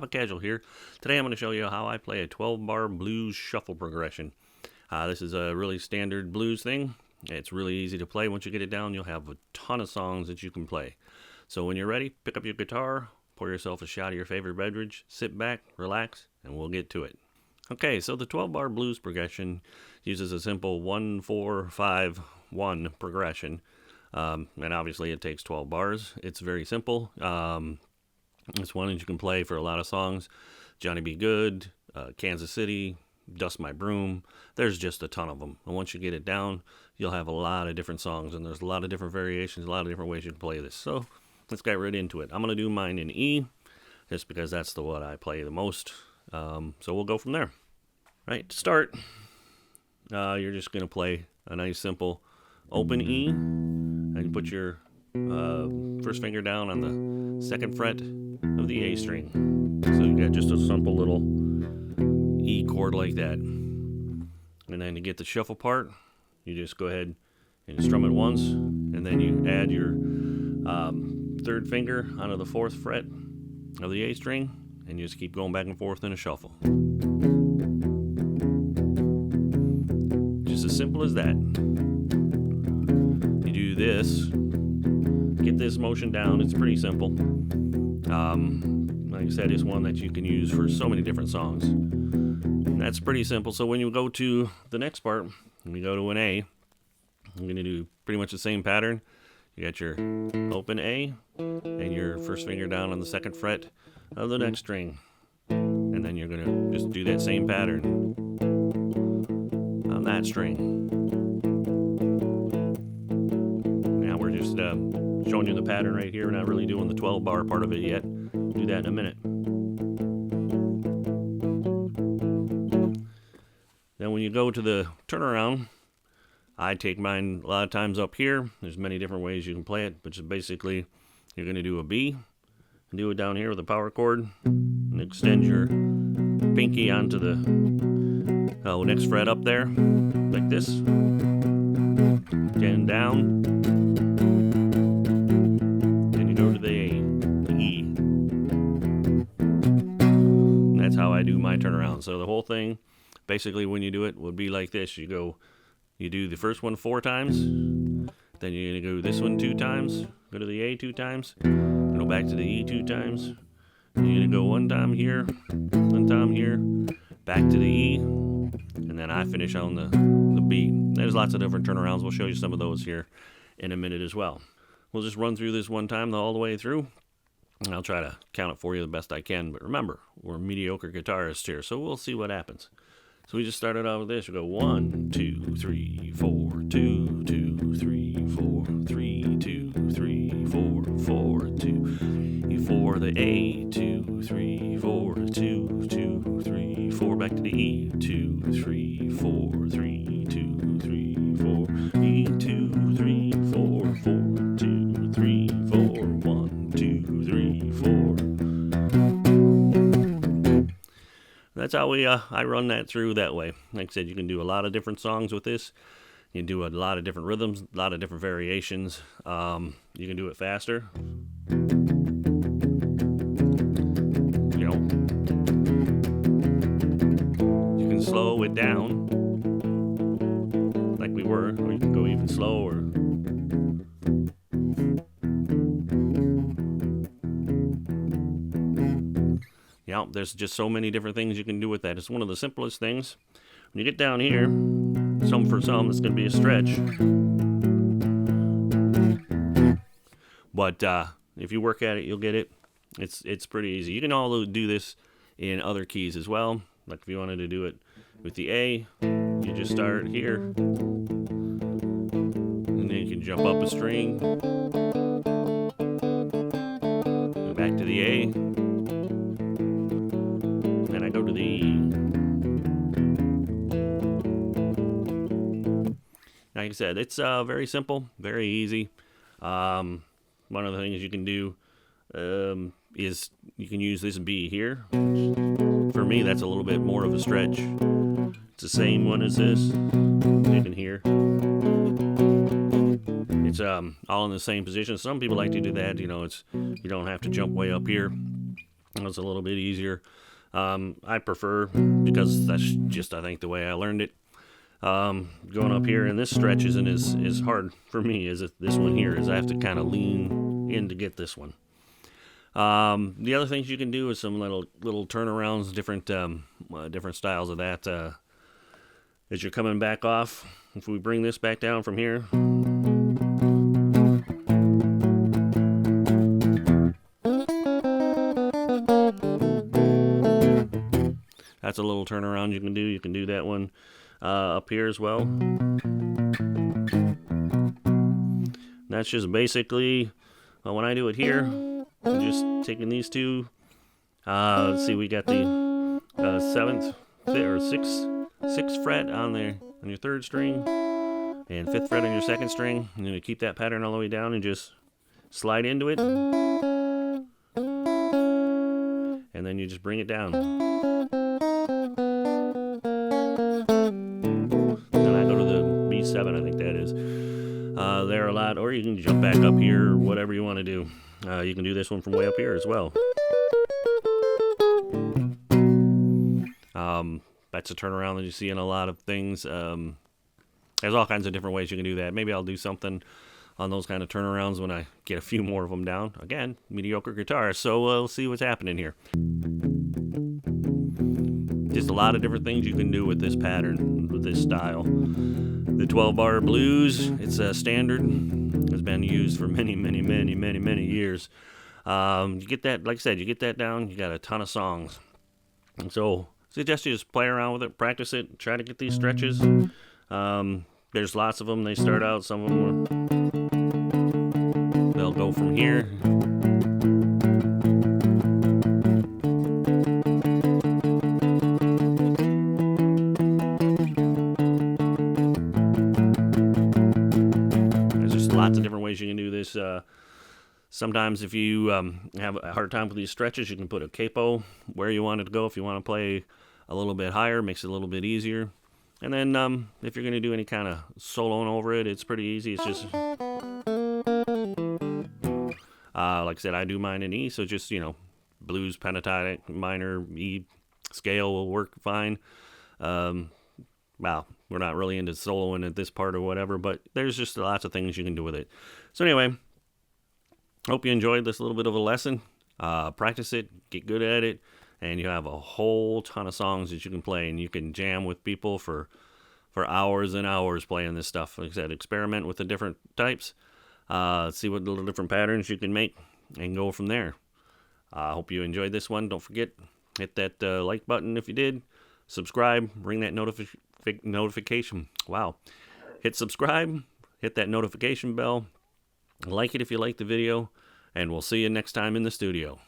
Papa Casual here. Today I'm going to show you how I play a 12-bar blues shuffle progression. This is a really standard blues thing. It's really easy to play. Once you get it down, you'll have a ton of songs that you can play. So when you're ready, pick up your guitar, pour yourself a shot of your favorite beverage, sit back, relax, and we'll get to it. Okay, so the 12-bar blues progression uses a simple 1-4-5-1 progression. And obviously it takes 12 bars. It's very simple. It's one that you can play for a lot of songs. Johnny B. Goode, Kansas City, Dust My Broom. There's just a ton of them. And once you get it down, you'll have a lot of different songs. And there's a lot of different variations, a lot of different ways you can play this. So let's get right into it. I'm going to do mine in E, just because that's the one I play the most. So we'll go from there. Right, to start, you're just going to play a nice simple open E. And you put your first finger down on the second fret of the A string. So you got just a simple little E chord like that. And then to get the shuffle part, you just go ahead and strum it once, and then you add your third finger onto the fourth fret of the A string, and you just keep going back and forth in a shuffle. Just as simple as that. You do this, get this motion down. It's pretty simple. Like I said, it's one that you can use for so many different songs. And that's pretty simple. So when you go to the next part, when you go to an A, I'm going to do pretty much the same pattern. You got your open A and your first finger down on the second fret of the next string. And then you're going to just do that same pattern on that string. Now we're just showing you the pattern right here. We're not really doing the 12-bar part of it yet. We'll do that in a minute. Then when you go to the turnaround, I take mine a lot of times up here. There's many different ways you can play it, but just basically you're going to do a B and do it down here with a power chord and extend your pinky onto the next fret up there like this. Then down. Then you go to the A, the E. And that's how I do my turnaround. So the whole thing, basically when you do it, would be like this. You do the first one 4 times, then you're going to go this one 2 times, go to the A 2 times, go back to the E 2 times, you're going to go 1 time here, 1 time here, back to the E, and then I finish on the B. There's lots of different turnarounds. We'll show you some of those here in a minute as well. We'll just run through this one time all the way through, and I'll try to count it for you the best I can. But remember, we're mediocre guitarists here, so we'll see what happens. So we just started out with this. We go 1, 2, 3, 4, 2, 2, 3, 4, 3, 2, 3, 4, 4, 2, 4, the A, 2, 3, 4, 2, 2, 3, 4, back to the E, 2, 3, 4, 3, 2, 3, 4, E, 2, 3, 4, 4, 2, 3, 4, 1, 2, 3, 4. That's how I run that through that way. Like I said, you can do a lot of different songs with this. You can do a lot of different rhythms, a lot of different variations. You can do it faster. You know, you can slow it down like we were, or you can go even slower. Yeah, there's just so many different things you can do with that. It's one of the simplest things. When you get down here, some for some, it's going to be a stretch. But if you work at it, you'll get it. It's pretty easy. You can all do this in other keys as well. Like if you wanted to do it with the A, you just start here. And then you can jump up a string. Go back to the A. Then I go to the E. Like I said, it's very simple, very easy. One of the things you can do is you can use this B here. For me, that's a little bit more of a stretch. It's the same one as this. You can hear. It's all in the same position. Some people like to do that. You know, you don't have to jump way up here. It was a little bit easier. I prefer, because that's just, I think, the way I learned it. Going up here, and this stretch isn't as hard for me as this one here is. I have to kind of lean in to get this one. The other things you can do is some little turnarounds, different styles of that. As you're coming back off, if we bring this back down from here, that's a little turnaround you can do. You can do that one up here as well. That's just basically, when I do it here, I'm just taking these two. Let's see, we got the 7th, 5th, or 6th fret on your 3rd string, and 5th fret on your 2nd string. And then you keep that pattern all the way down and just slide into it, and then you just bring it down. Then I go to the B7, I think that is. There a lot, or you can jump back up here, or whatever you want to do. You can do this one from way up here as well. That's a turnaround that you see in a lot of things. There's all kinds of different ways you can do that. Maybe I'll do something on those kind of turnarounds when I get a few more of them down. Again, mediocre guitar, so we'll see what's happening here. Just a lot of different things you can do with this pattern, with this style. The 12-bar blues, it's a standard. It's been used for many years. You get that, like I said, you get that down, you got a ton of songs. And so, I suggest you just play around with it, practice it, try to get these stretches. There's lots of them. They start out, some of them they'll go from here. Lots of different ways you can do this. Sometimes if you have a hard time with these stretches, you can put a capo where you want it to go. If you want to play a little bit higher, makes it a little bit easier. And then if you're going to do any kind of soloing over it, it's pretty easy. It's just, like I said, I do mine in E, so just, blues, pentatonic, minor, E scale will work fine. Well, we're not really into soloing at this part or whatever, but there's just lots of things you can do with it. So anyway, hope you enjoyed this little bit of a lesson. Practice it, get good at it, and you have a whole ton of songs that you can play, and you can jam with people for hours and hours playing this stuff. Like I said, experiment with the different types, see what little different patterns you can make, and go from there. I hope you enjoyed this one. Don't forget, hit that like button if you did. Subscribe, ring that notification. Wow. Hit subscribe, hit that notification bell, like it if you like the video, and we'll see you next time in the studio.